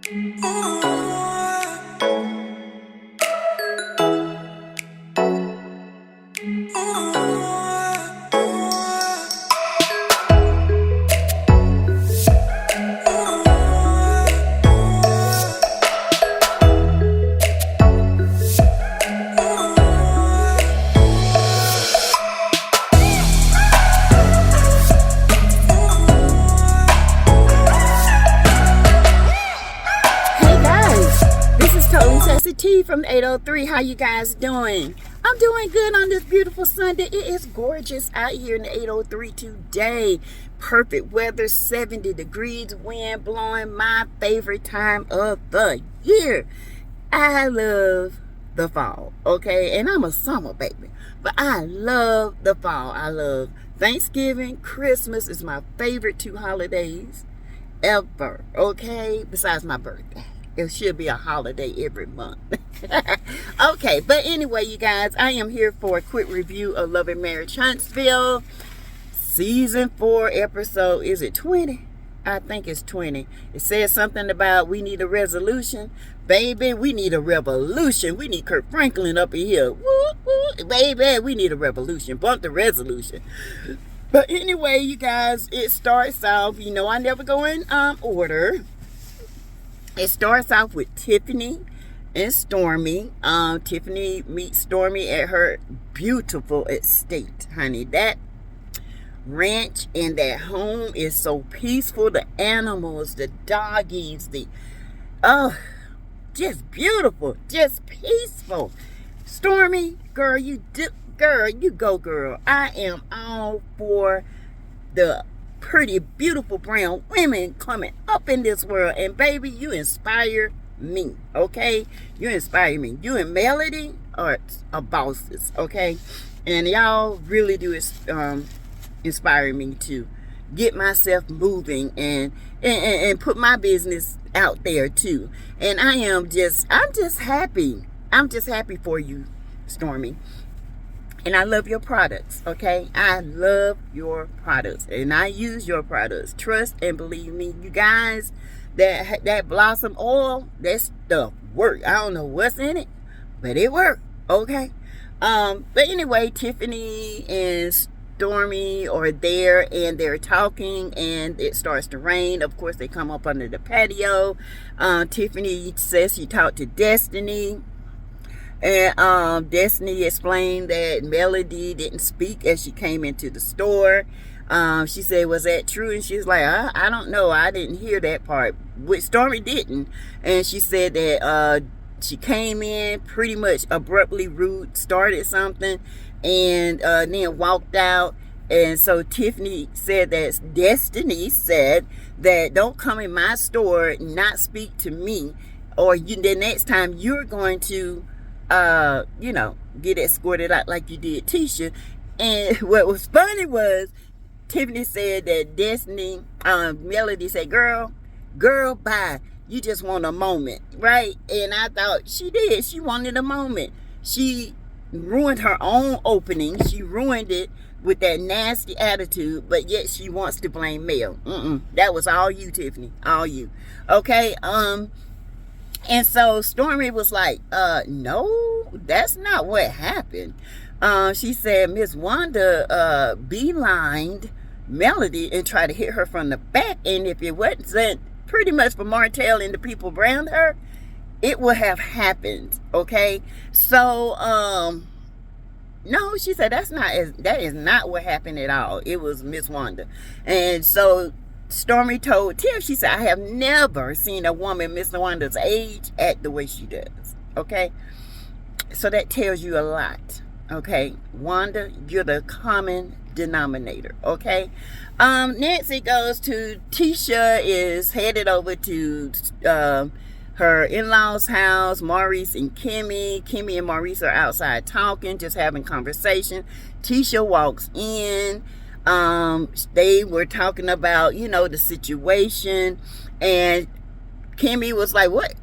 SASSYTEA-V from 803. How you guys doing? I'm doing good on this beautiful Sunday. It is gorgeous out here in the 803 today. Perfect weather, 70 degrees, wind blowing, my favorite time of the year. I love the fall, okay? And I'm a summer baby, but I love the fall. I love Thanksgiving. Christmas is my favorite two holidays ever, okay? Besides my birthday. It should be a holiday every month. Okay, but anyway, you guys, I am here for a quick review of Love and Marriage Huntsville. Season 4, episode, is it 20? I think it's 20. It says something about we need a resolution. Baby, we need a revolution. We need Kurt Franklin up in here. Woo, woo. Baby, we need a revolution. Bump the resolution. But anyway, you guys, it starts off, you know, I never go in order. It starts off with Tiffany and Stormy. Tiffany meets Stormy at her beautiful estate, honey. That ranch and that home is so peaceful. The animals, the doggies, just beautiful, just peaceful. Stormy, girl, you go, girl. I am all for the pretty, beautiful brown women coming up in this world. And baby, you inspire me, okay? You inspire me. You and Melody are bosses, okay? And y'all really do inspire me to get myself moving and put my business out there too. And I'm just happy. I'm just happy for you, Stormy. And I love your products, okay? I love your products. And I use your products. Trust and believe me, you guys, that blossom oil, that stuff works. I don't know what's in it, but it works, okay? But anyway, Tiffany and Stormy are there and they're talking and it starts to rain. Of course, they come up under the patio. Tiffany says she talked to Destiny. And Destiny explained that Melody didn't speak as she came into the store. She said, was that true? And she's like, I don't know. I didn't hear that part. Which Stormy didn't. And she said that she came in pretty much abruptly rude, started something, and then walked out. And so Tiffany said that Destiny said that don't come in my store, not speak to me, or the next time you're going to get escorted out like you did Tisha. And what was funny was Tiffany said that Melody said, girl, bye. You just want a moment, right? And I thought she did. She wanted a moment. She ruined her own opening. She ruined it with that nasty attitude, but yet she wants to blame Mel. That was all you, Tiffany. All you. Okay? And so Stormy was like, no, that's not what happened. She said Miss Wanda beelined Melody and tried to hit her from the back. And if it wasn't pretty much for Martell and the people around her, it would have happened. Okay? So, no, she said that is not what happened at all. It was Miss Wanda. And so Stormy told Tiff, she said, I have never seen a woman Miss Wanda's age act the way she does. Okay? So that tells you a lot. Okay? Wanda, you're the common denominator. Okay? Nancy goes to Tisha, is headed over to her in-laws' house. Maurice and Kimmy and Maurice are outside talking, just having conversation. Tisha walks in. They were talking about, the situation, and Kimmy was like, what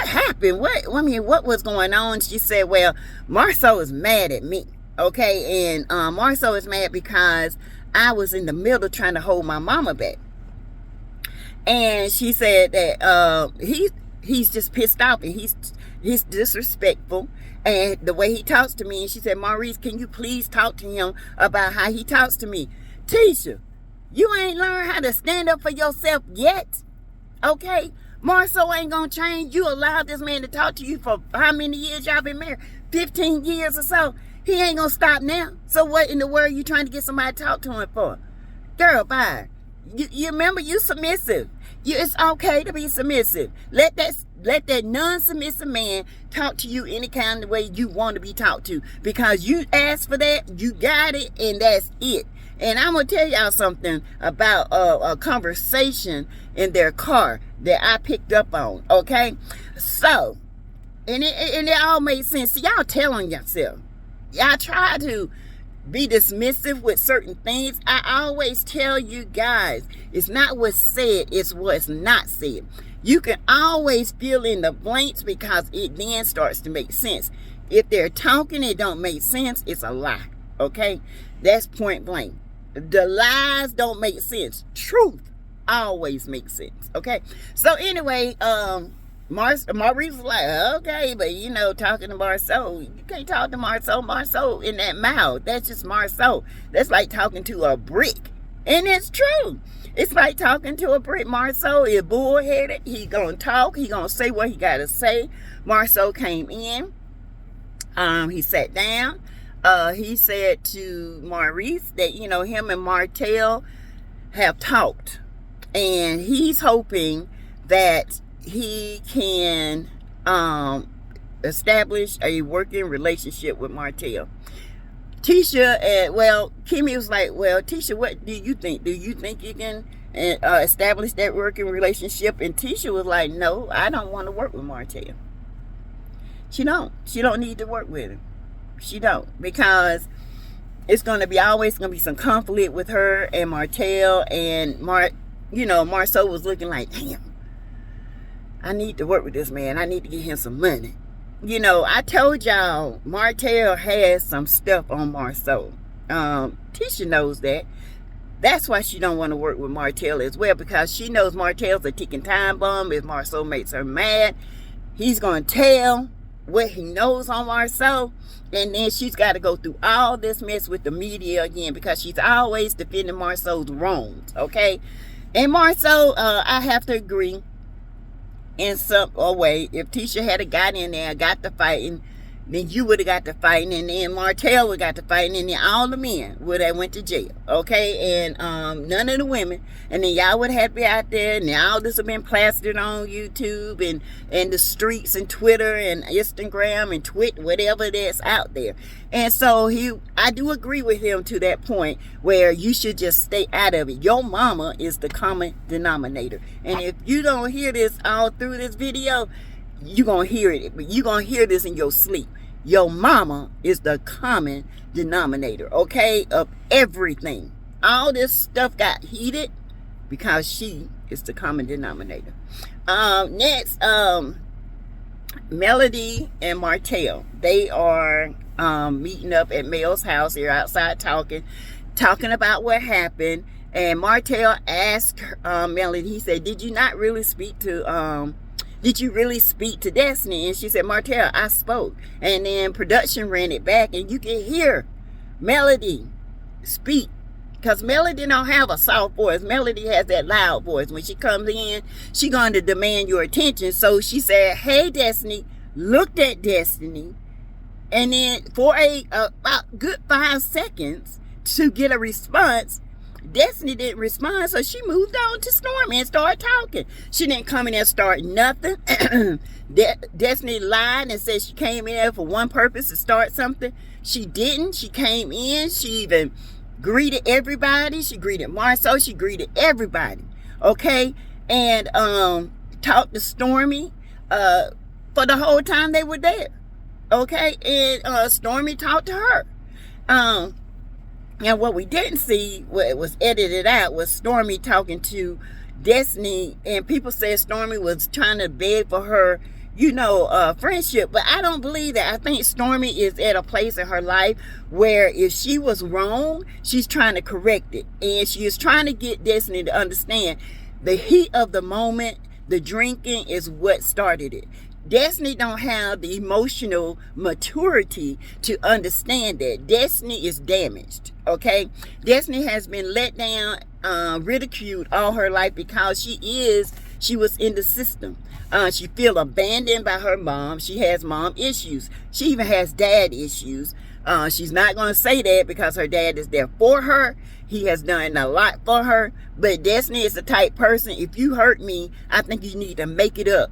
happened? What was going on? She said, well, Marceau is mad at me. Okay. And, Marceau is mad because I was in the middle trying to hold my mama back. And she said that he's just pissed off, and he's disrespectful, and the way he talks to me. And she said, Maurice, can you please talk to him about how he talks to me? Tisha, you ain't learned how to stand up for yourself yet, okay? Marceau ain't gonna change. You allowed this man to talk to you for how many years y'all been married? 15 years or so. He ain't gonna stop now. So what in the world you trying to get somebody to talk to him for? Girl, bye. You remember, you submissive. It's okay to be submissive. Let that non-submissive man talk to you any kind of way you want to be talked to, because you asked for that, you got it, and that's it. And I'm gonna tell y'all something about a conversation in their car that I picked up on. Okay, so and it all made sense. So y'all telling yourself, y'all try to be dismissive with certain things. I always tell you guys, it's not what's said, it's what's not said. You can always fill in the blanks, because it then starts to make sense. If they're talking, it don't make sense, it's a lie. Okay, that's point blank. The lies don't make sense. Truth always makes sense. Okay, so anyway, Maurice was like, okay, but you know, talking to Marceau, you can't talk to Marceau in that mouth. That's just Marceau. That's like talking to a brick. And it's true. It's like talking to a brick. Marceau is bullheaded. He gonna talk. He gonna say what he gotta say. Marceau came in. He sat down. He said to Maurice that, you know, him and Martell have talked. And he's hoping that he can establish a working relationship with Martell. Tisha, Kimmy was like, well, Tisha, what do you think? Do you think you can establish that working relationship? And Tisha was like, no, I don't want to work with Martell. She don't need to work with him. She don't, because it's going to be always going to be some conflict with her and Martell. And Marceau was looking like, damn, I need to work with this man. I need to get him some money. You know, I told y'all Martell has some stuff on Marceau. Tisha knows that. That's why she don't want to work with Martell as well, because she knows Martell's a ticking time bomb. If Marceau makes her mad, he's going to tell what he knows on Marceau, and then she's got to go through all this mess with the media again, because she's always defending Marceau's wrongs, okay? And Marceau, I have to agree, in some way, if Tisha had got in there, got to fighting, then you would have got to fighting, and then Martell would have got to fighting, and then all the men would have went to jail, okay? And none of the women, and then y'all would have been out there, and all this have been plastered on YouTube and the streets and Twitter and Instagram and Twit, whatever that's out there. And so I do agree with him to that point where you should just stay out of it. Your mama is the common denominator, and if you don't hear this all through this video, you're going to hear it, but you're going to hear this in your sleep. Your mama is the common denominator, okay, of everything. All this stuff got heated because she is the common denominator. Next, Melody and Martell. They are meeting up at Mel's house. They're outside talking about what happened. And Martell asked Melody, he said, did you really speak to Destiny? And she said, Martell, I spoke. And then production ran it back, and you can hear Melody speak, because Melody don't have a soft voice. Melody has that loud voice. When she comes in, she going to demand your attention. So she said, hey, Destiny, looked at Destiny, and then for about good 5 seconds to get a response, Destiny didn't respond, so she moved on to Stormy and started talking. She didn't come in there and start nothing. Destiny lied and said she came in there for one purpose, to start something. She didn't. She came in. She even greeted everybody. She greeted Marceau. She greeted everybody. Okay? And talked to Stormy for the whole time they were there. Okay? And Stormy talked to her. And what we didn't see, what was edited out, was Stormy talking to Destiny, and people said Stormy was trying to beg for her, friendship. But I don't believe that. I think Stormy is at a place in her life where if she was wrong, she's trying to correct it. And she is trying to get Destiny to understand The heat of the moment, the drinking is what started it. Destiny don't have the emotional maturity to understand that. Destiny is damaged, okay? Destiny has been let down, ridiculed all her life because she was in the system. She feel abandoned by her mom. She has mom issues. She even has dad issues. She's not going to say that because her dad is there for her. He has done a lot for her. But Destiny is the type person, if you hurt me, I think you need to make it up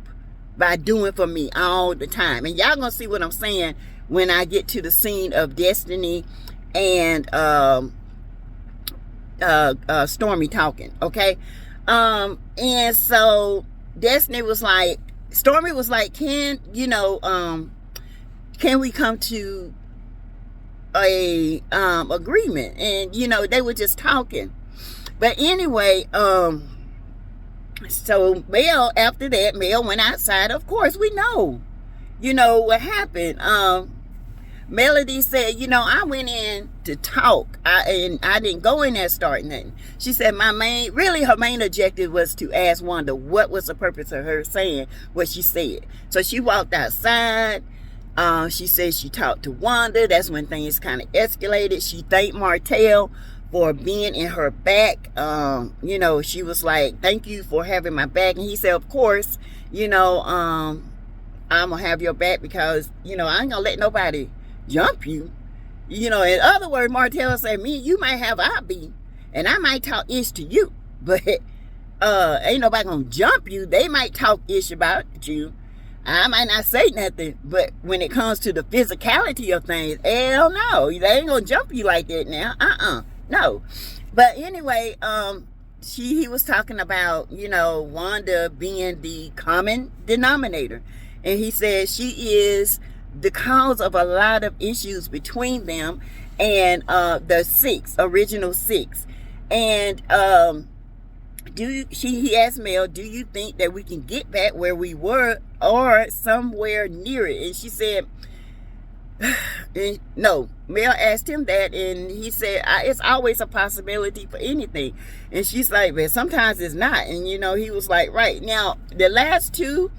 by doing for me all the time. And y'all gonna see what I'm saying when I get to the scene of Destiny and Stormy talking, okay? And so Destiny was like, Stormy was like, can we come to a agreement? And they were just talking. But anyway, so Mel, after that, Mel went outside. Of course, we know what happened. Melody said, I went in to talk, and I didn't go in there starting nothing. She said her main objective was to ask Wanda what was the purpose of her saying what she said. So she walked outside. She said she talked to Wanda. That's when things kind of escalated. She thanked Martell for being in her back. She was like, thank you for having my back. And he said, of course, I'm gonna have your back because I ain't gonna let nobody jump you. In other words, Martell said, me and you might have our beef and I might talk ish to you, but ain't nobody gonna jump you. They might talk ish about you. I might not say nothing, but when it comes to the physicality of things, hell no, they ain't gonna jump you like that now. No. But anyway, he was talking about, Wanda being the common denominator. And he said she is the cause of a lot of issues between them and the original six. And he asked Mel, do you think that we can get back where we were or somewhere near it? And she said, no. Mel asked him that, and he said, it's always a possibility for anything. And she's like, but sometimes it's not. And he was like, right. Now the last two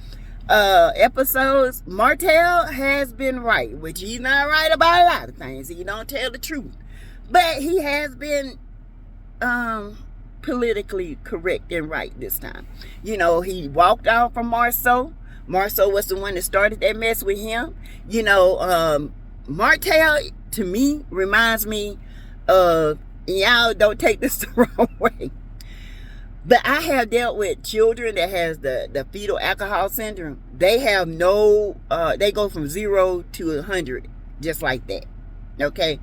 episodes, Martell has been right, which he's not right about a lot of things. He don't tell the truth, but he has been politically correct and right this time. He walked off from Marceau. Marceau was the one that started that mess with him. Martell, to me, reminds me of, y'all don't take this the wrong way, but I have dealt with children that has the fetal alcohol syndrome. They have they go from 0 to 100 just like that. Okay.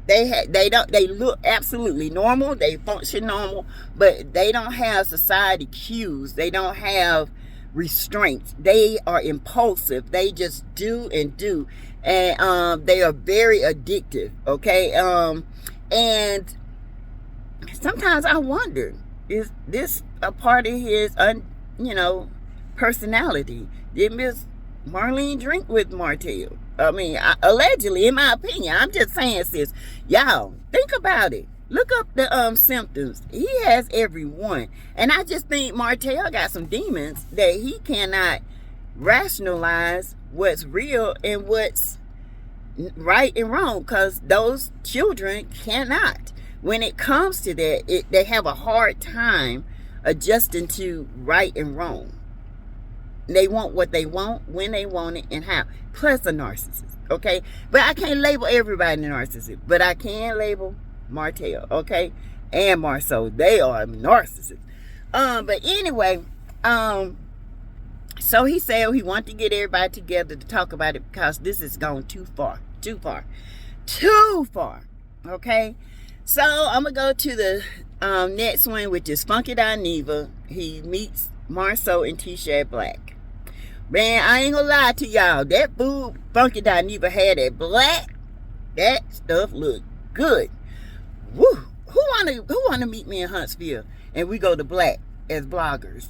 They look absolutely normal. They function normal, but they don't have society cues. They don't have restraints. They are impulsive. They just do and do. And they are very addictive. Okay. And sometimes I wonder, is this a part of his personality? Did Miss Marlene drink with Martell? I mean, allegedly, in my opinion. I'm just saying, sis. Y'all, think about it. Look up the symptoms. He has every one. And I just think Martell got some demons that he cannot rationalize what's real and what's right and wrong, because those children cannot. When it comes to that, they have a hard time adjusting to right and wrong. They want what they want, when they want it, and how. Plus a narcissist, okay? But I can't label everybody a narcissist, but I can label Martell, okay? And Marceau. They are narcissists. But anyway, so he said he wanted to get everybody together to talk about it because this is going too far. Okay? So I'm going to go to the next one, which is Funky Dineva. He meets Marceau and Tisha at Black. Man, I ain't gonna lie to y'all. That food Funky Dineva had at Black, that stuff looked good. Woo! Who wanna meet me in Huntsville and we go to Black as bloggers?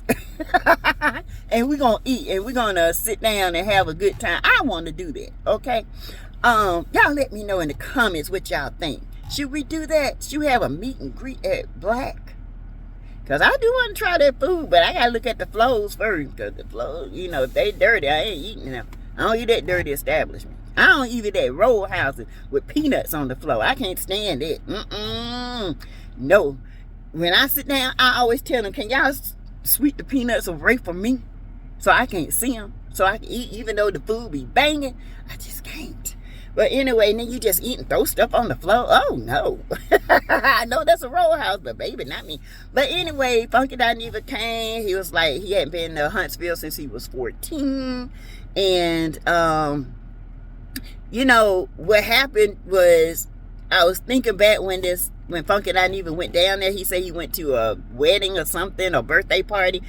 And we gonna eat and we gonna sit down and have a good time. I want to do that, okay? Y'all let me know in the comments what y'all think. Should we do that? Should we have a meet and greet at Black? Because I do want to try that food, but I got to look at the flows first. Because the flows, you know, if they dirty, I ain't eating them. I don't eat that dirty establishment. I don't eat that roll houses with peanuts on the floor. I can't stand it. No. When I sit down, I always tell them, can y'all sweep the peanuts away from me so I can't see them, so I can eat, even though the food be banging? I just can't. But anyway, and then you just eat and throw stuff on the floor. Oh, no. I know that's a roll house, but baby, not me. But anyway, Funky Dineva came. He was like, he hadn't been to Huntsville since he was 14. And, you know, what happened was, I was thinking back when Funky Dineva went down there. He said he went to a wedding or something, or birthday party.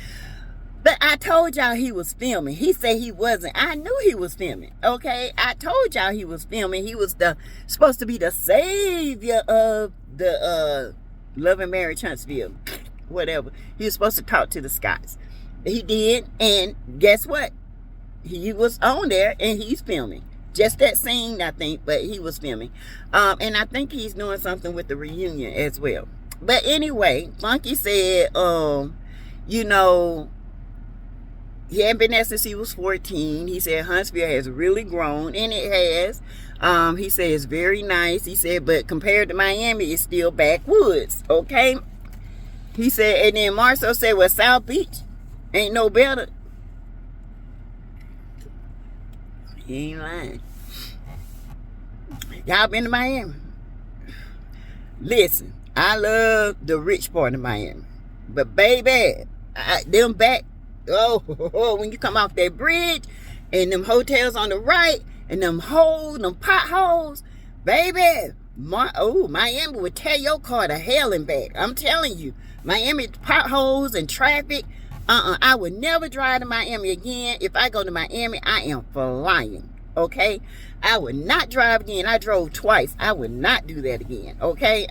But I told y'all he was filming. He said he wasn't. I knew he was filming. Okay, I told y'all he was filming. He was supposed to be the savior of the Love and Marriage Huntsville, whatever. He was supposed to talk to the Scots. He did, and guess what? He was on there, and he's filming. Just that scene, I think, but he was filming. And I think he's doing something with the reunion as well. But anyway, Funky said, you know, he hadn't been there since he was 14. He said Huntsville has really grown, and it has. He said it's very nice. He said, but compared to Miami, it's still backwoods, okay? He said, and then Marcel said, well, South Beach ain't no better. He ain't lying. Y'all been to Miami? Listen, I love the rich part of Miami. But baby, them back, when you come off that bridge and them hotels on the right and them potholes, baby, Miami would tear your car to hell and back. I'm telling you, Miami potholes and traffic. I would never drive to Miami again. If I go to Miami, I am flying. Okay, I would not drive again. I drove twice. I would not do that again. Okay,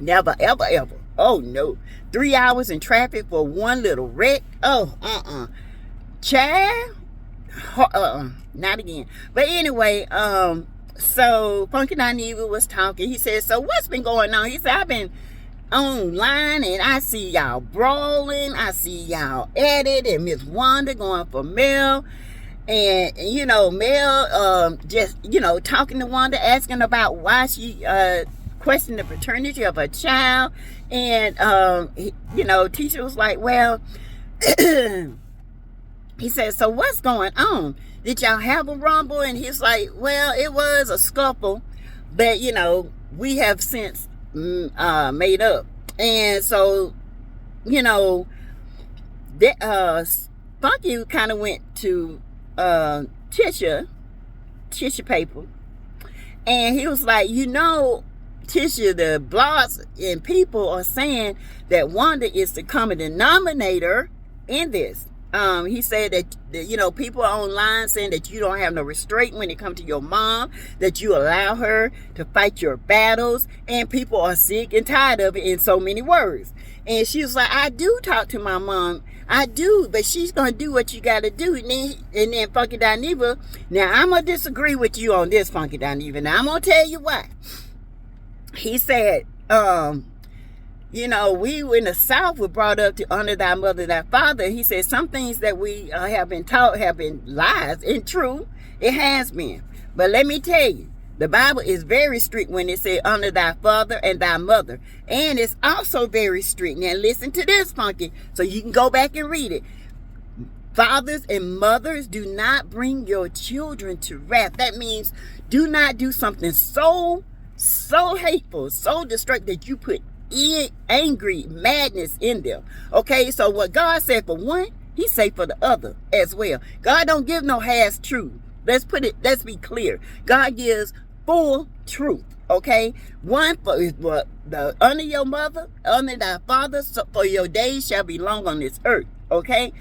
never, ever, ever. Oh no, 3 hours in traffic for one little wreck. Oh, child, not again. But anyway, so Funky Dineva was talking. He said, so what's been going on? He said, I've been online and I see y'all brawling. I see y'all at it, and Miss Wanda going for Mel. And you know, Mel just, you know, talking to Wanda, asking about why she questioned the paternity of her child. And you know, Tisha was like, well, he said, so what's going on? Did y'all have a rumble? And he's like, well, it was a scuffle, but you know, we have since made up. And so, you know, that Funky kind of went to Tisha paper, and he was like, you know, Tisha, the blogs and people are saying that Wanda is the common denominator in this. He said that, you know, people are online saying that you don't have no restraint when it comes to your mom, that you allow her to fight your battles, and people are sick and tired of it, in so many words. And she was like, I do talk to my mom. I do, but she's going to do what you got to do. And then Funky Dineva, now I'm going to disagree with you on this, Funky Dineva. Now I'm going to tell you why. He said, you know, we in the South were brought up to honor thy mother, thy father. He said some things that we have been taught have been lies, and true, it has been. But let me tell you, the Bible is very strict when it says honor thy father and thy mother. And it's also very strict. Now listen to this, Funky, so you can go back and read it. Fathers and mothers, do not bring your children to wrath. That means do not do something so hateful, so destructive that you put angry madness in them. Okay, so what God said for one, he said for the other as well. God don't give no half truth. Let's be clear. God gives full truth. Okay, one for the honor your mother, honor thy father, so for your days shall be long on this earth. Okay,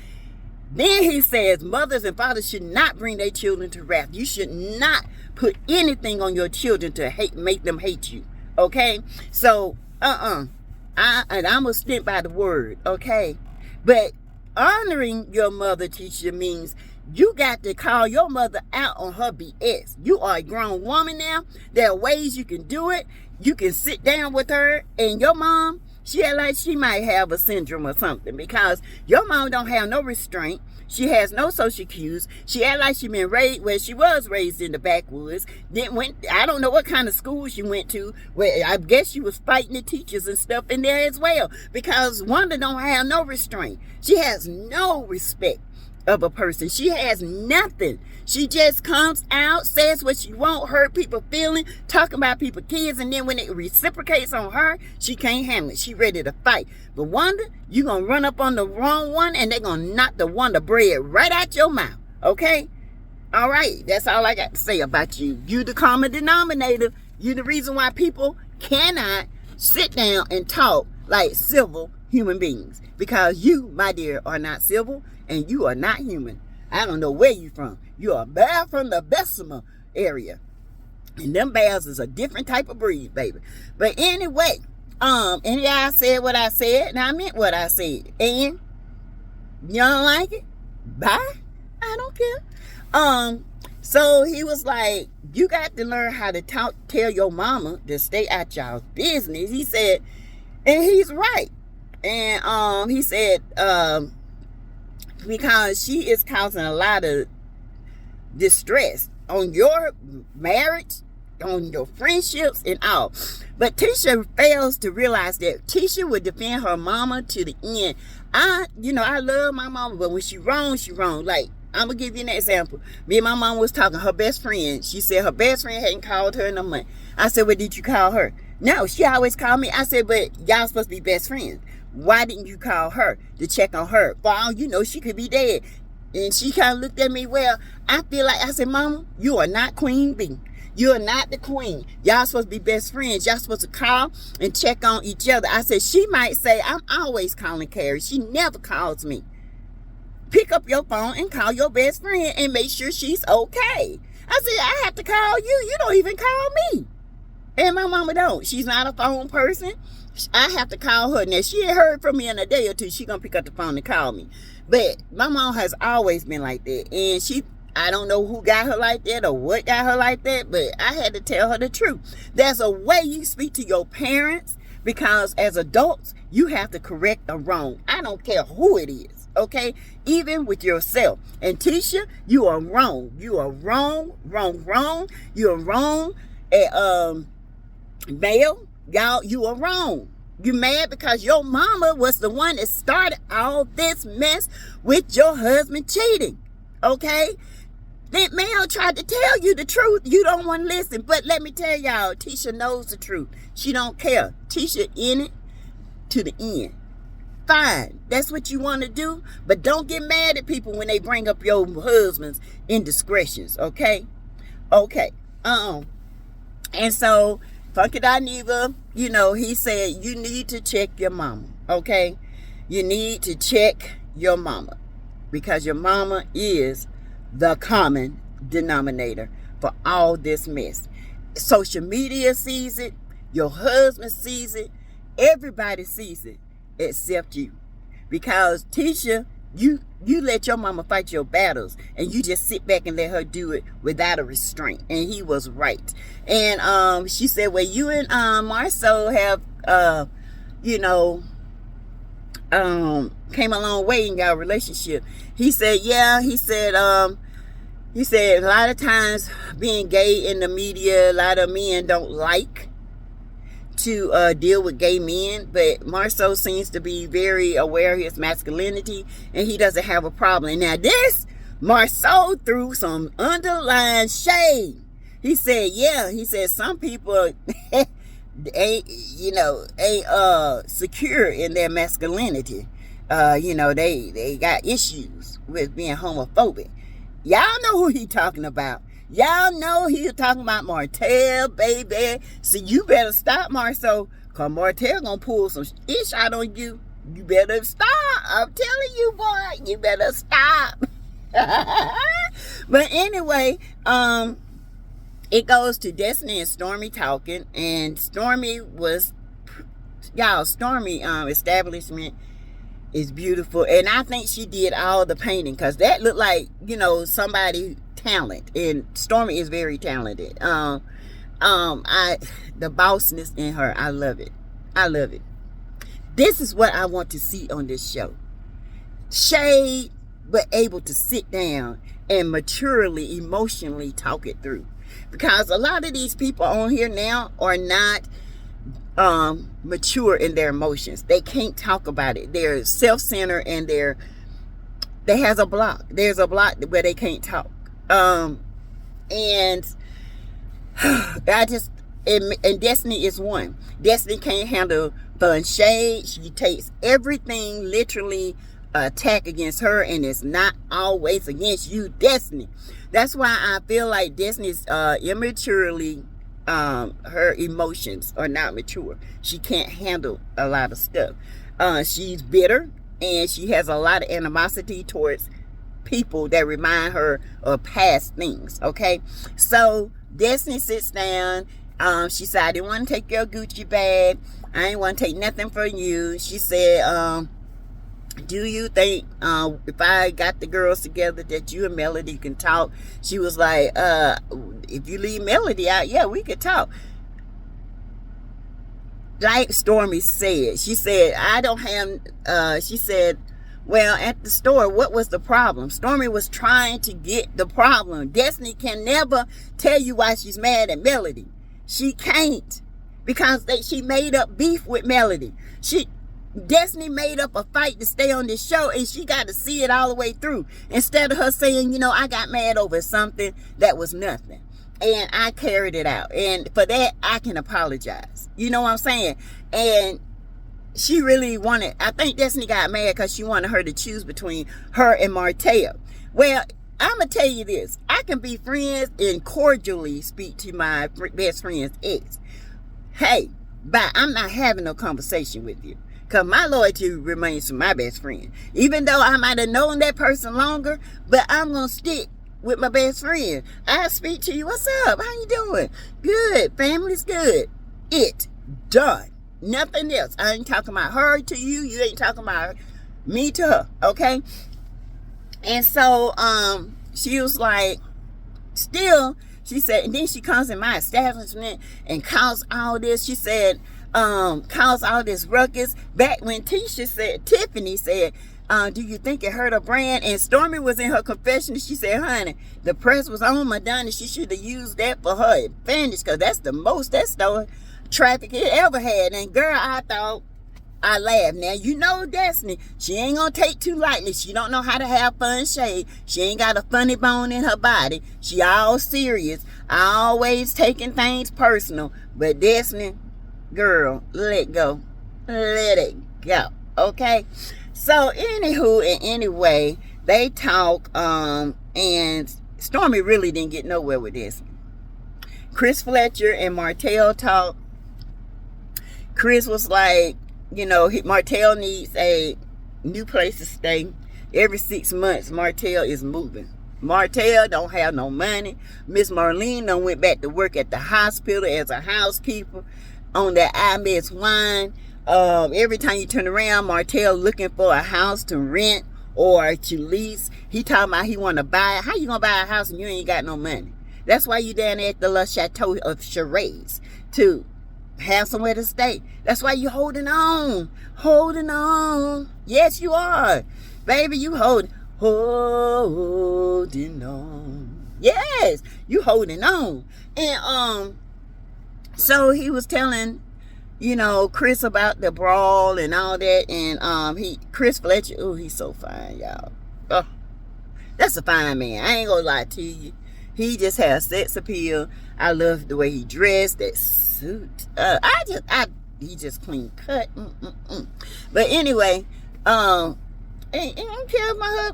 then he says mothers and fathers should not bring their children to wrath. You should not put anything on your children to make them hate you. Okay, so I'm gonna stick by the word. Okay, but honoring your mother, Tisha, means you got to call your mother out on her BS. You are a grown woman now. There are ways you can do it. You can sit down with her and your mom She act like she might have a syndrome or something, because your mom don't have no restraint. She has no social cues. She act like she been raised, well, she was raised in the backwoods. Then I don't know what kind of school she went to, where I guess she was fighting the teachers and stuff in there as well, because Wanda don't have no restraint. She has no respect of a person. She has nothing. She just comes out, says what she want, hurt people feeling, talking about people's kids, and then when it reciprocates on her, she can't handle it. She ready to fight. But Wanda, you gonna run up on the wrong one, and they gonna knock the Wanda bread right out your mouth. Okay? All right. That's all I got to say about you. You the common denominator. You the reason why people cannot sit down and talk like civil human beings. Because you, my dear, are not civil, and you are not human. I don't know where you from. You are bear from the Bessemer area. And them bears is a different type of breed, baby. But anyway, and yeah, I said what I said, and I meant what I said. And you don't like it? Bye. I don't care. So he was like, you got to learn how to tell your mama to stay out y'all's business. He said, and he's right. And he said, because she is causing a lot of distress on your marriage, on your friendships, and all. But Tisha fails to realize that Tisha would defend her mama to the end. I love my mama, but when she wrong, she wrong. Like, I'm gonna give you an example. Me and my mom was talking, her best friend. She said her best friend hadn't called her in a month. I said, well, did you call her? No, she always called me. I said, but y'all supposed to be best friends. Why didn't you call her to check on her? For all you know, she could be dead. And she kind of looked at me, well, I feel like, I said, Mama, you are not Queen Bee. You are not the queen. Y'all supposed to be best friends. Y'all supposed to call and check on each other. I said, she might say, I'm always calling Carrie. She never calls me. Pick up your phone and call your best friend and make sure she's okay. I said, I have to call you. You don't even call me. And my mama don't. She's not a phone person. I have to call her. Now, she ain't heard from me in a day or two. She gonna pick up the phone and call me. But my mom has always been like that. And I don't know who got her like that or what got her like that, but I had to tell her the truth. There's a way you speak to your parents, because as adults, you have to correct a wrong. I don't care who it is, okay? Even with yourself. And Tisha, you are wrong. You are wrong. You are wrong. Male, y'all, you are wrong. You mad because your mama was the one that started all this mess with your husband cheating, okay? That man tried to tell you the truth. You don't want to listen. But let me tell y'all, Tisha knows the truth. She don't care. Tisha in it to the end. Fine. That's what you want to do. But don't get mad at people when they bring up your husband's indiscretions, okay? Okay. And so, Funky Dineva, he said, you need to check your mama, okay? You need to check your mama, because your mama is the common denominator for all this mess. Social media sees it. Your husband sees it. Everybody sees it except you. Because Tisha, you let your mama fight your battles, and you just sit back and let her do it without a restraint. And he was right. And she said, well, you and Marcel have came a long way in your relationship. He said, yeah. He said a lot of times being gay in the media, a lot of men don't like to deal with gay men, but Marcel seems to be very aware of his masculinity, and he doesn't have a problem. Now this, Marcel threw some underlying shade. He said, yeah, some people ain't secure in their masculinity. They got issues with being homophobic. Y'all know who he talking about. Y'all know he's talking about Martell, baby. So you better stop, Marcel, because Martell gonna pull some ish out on you. You better stop. I'm telling you, boy, you better stop. But anyway, it goes to Destiny and Stormy talking, and Stormy establishment is beautiful, and I think she did all the painting, because that looked like somebody talent, and Stormy is very talented. The bossness in her, I love it. This is what I want to see on this show. Shade, but able to sit down and maturely, emotionally talk it through. Because a lot of these people on here now are not mature in their emotions. They can't talk about it. They're self-centered and they has a block. There's a block where they can't talk. And Destiny is one. Destiny can't handle fun shade. She takes everything literally attack against her, and it's not always against you, Destiny. That's why I feel like Destiny's immaturely, her emotions are not mature. She can't handle a lot of stuff. She's bitter, and she has a lot of animosity towards people that remind her of past things. Okay, so Destiny sits down. She said, I didn't want to take your Gucci bag. I ain't want to take nothing from you. She said, do you think if I got the girls together that you and Melody can talk? She was like, if you leave Melody out, yeah, we could talk. Like Stormy said, she said, I don't have, she said, well, at the store, what was the problem? Stormy was trying to get the problem. Destiny can never tell you why she's mad at Melody. She can't, because she made up beef with Melody. Destiny made up a fight to stay on this show, and she got to see it all the way through. Instead of her saying, you know, I got mad over something that was nothing, and I carried it out. And for that, I can apologize. You know what I'm saying? And she really wanted, I think Destiny got mad because she wanted her to choose between her and Martell. Well, I'm going to tell you this. I can be friends and cordially speak to my best friend's ex. Hey, but I'm not having no conversation with you. Because my loyalty remains to my best friend. Even though I might have known that person longer, but I'm going to stick with my best friend. I speak to you. What's up? How you doing? Good. Family's good. It done. Nothing else. I ain't talking about her to you. You ain't talking about me to her. Okay? And so she was like, still, she said, and then she comes in my establishment and caused all this. She said, caused all this ruckus. Back when Tiffany said, do you think it hurt her brand? And Stormy was in her confession. She said, honey, the press was on Madonna. She should have used that for her advantage, because that's the most that store traffic it ever had. And girl, I thought, I laughed. Now, you know Destiny, she ain't gonna take too lightly. She don't know how to have fun shade. She ain't got a funny bone in her body. She all serious, always taking things personal. But Destiny, girl, let it go. Let it go. Okay? So, anywho and anyway, they talk, and Stormy really didn't get nowhere with this. Chris Fletcher and Martell talk. Chris was like, you know, Martell needs a new place to stay. Every 6 months, Martell is moving. Martell don't have no money. Miss Marlene done went back to work at the hospital as a housekeeper on that I Miss Wine. Every time you turn around, Martell looking for a house to rent or to lease. He talking about he want to buy it. How you gonna buy a house and you ain't got no money? That's why you down there at the Le Chateau of Charades to have somewhere to stay. That's why you holding on. Holding on. Yes, you are. Baby, you holding on. Yes, you holding on. And so he was telling, you know, Chris about the brawl and all that. And Chris Fletcher, oh, he's so fine, y'all. Oh, that's a fine man. I ain't gonna lie to you. He just has sex appeal. I love the way he dressed, that suit. He just clean cut. But anyway, and I tell my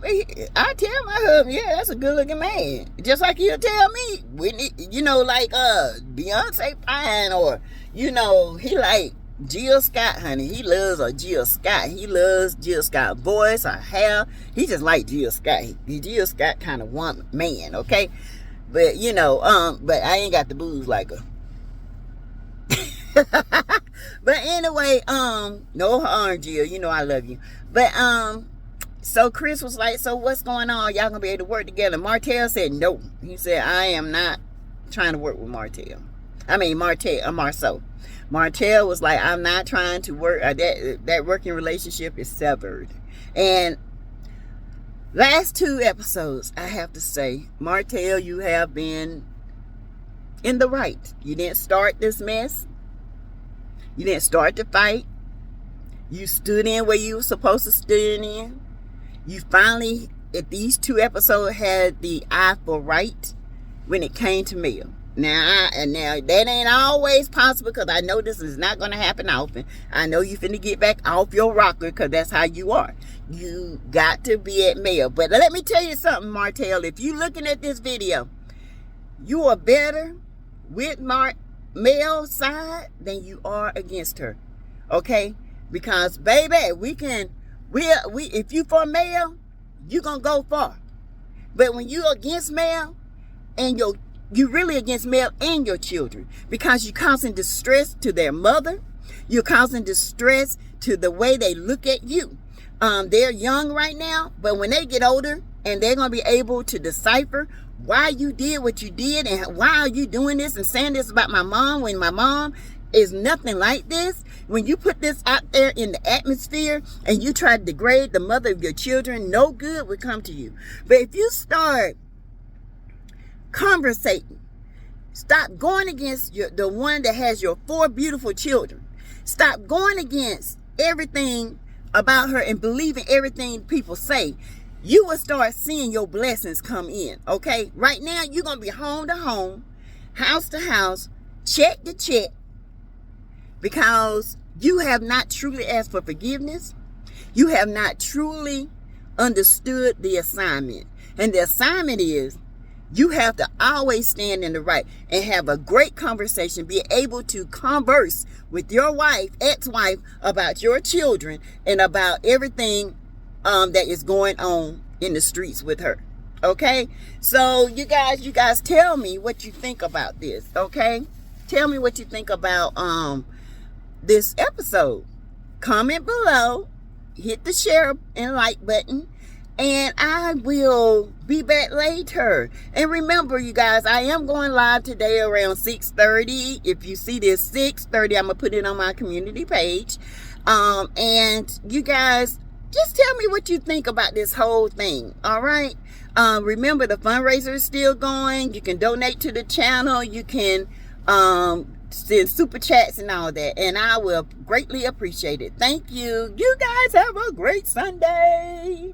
husband, yeah, that's a good looking man. Just like he'll tell me, Whitney, you know, like Beyonce fine, or you know, he like Jill Scott, honey. He loves a Jill Scott. He loves Jill Scott voice, her hair. He just like Jill Scott. He Jill Scott kind of one man, okay? But you know, but I ain't got the boobs like her. But anyway, no harm, Jill. You know I love you. But so Chris was like, so what's going on? Y'all gonna be able to work together? Martell said no. He said, I am not trying to work with Martell. I mean Marcel. Martell was like, I'm not trying to work. That working relationship is severed. And last 2 episodes, I have to say, Martell, you have been in the right. You didn't start this mess. You didn't start the fight. You stood in where you were supposed to stand in. You finally, at these 2 episodes, had the eye for right when it came to Mel. Now that ain't always possible, because I know this is not going to happen often. I know you finna get back off your rocker, because that's how you are. You got to be at Mel. But let me tell you something, Martell. If you looking at this video, you are better with Mel's side than you are against her. Okay? Because baby, if you for Mel, you gonna go far. But when you against Mel, and you really against Mel and your children, because you're causing distress to their mother, you're causing distress to the way they look at you. They're young right now, but when they get older and they're gonna be able to decipher why you did what you did, and why are you doing this and saying this about my mom when my mom is nothing like this. When you put this out there in the atmosphere and you try to degrade the mother of your children, no good will come to you. But if you start conversating, stop going against the one that has your 4 beautiful children. Stop going against everything about her and believing everything people say. You will start seeing your blessings come in. Okay, right now you're gonna be home to home, house to house, check to check, because you have not truly asked for forgiveness. You have not truly understood the assignment. And the assignment is, you have to always stand in the right and have a great conversation, be able to converse with your wife, ex-wife, about your children and about everything that is going on in the streets with her. Okay? So you guys tell me what you think about this. Okay? Tell me what you think about this episode. Comment below, hit the share and like button, and I will be back later. And remember, you guys, I am going live today around 6:30. If you see this 6:30, I'm gonna put it on my community page. And you guys, just tell me what you think about this whole thing. All right. Remember, the fundraiser is still going. You can donate to the channel. You can send super chats and all that, and I will greatly appreciate it. Thank you. You guys have a great Sunday.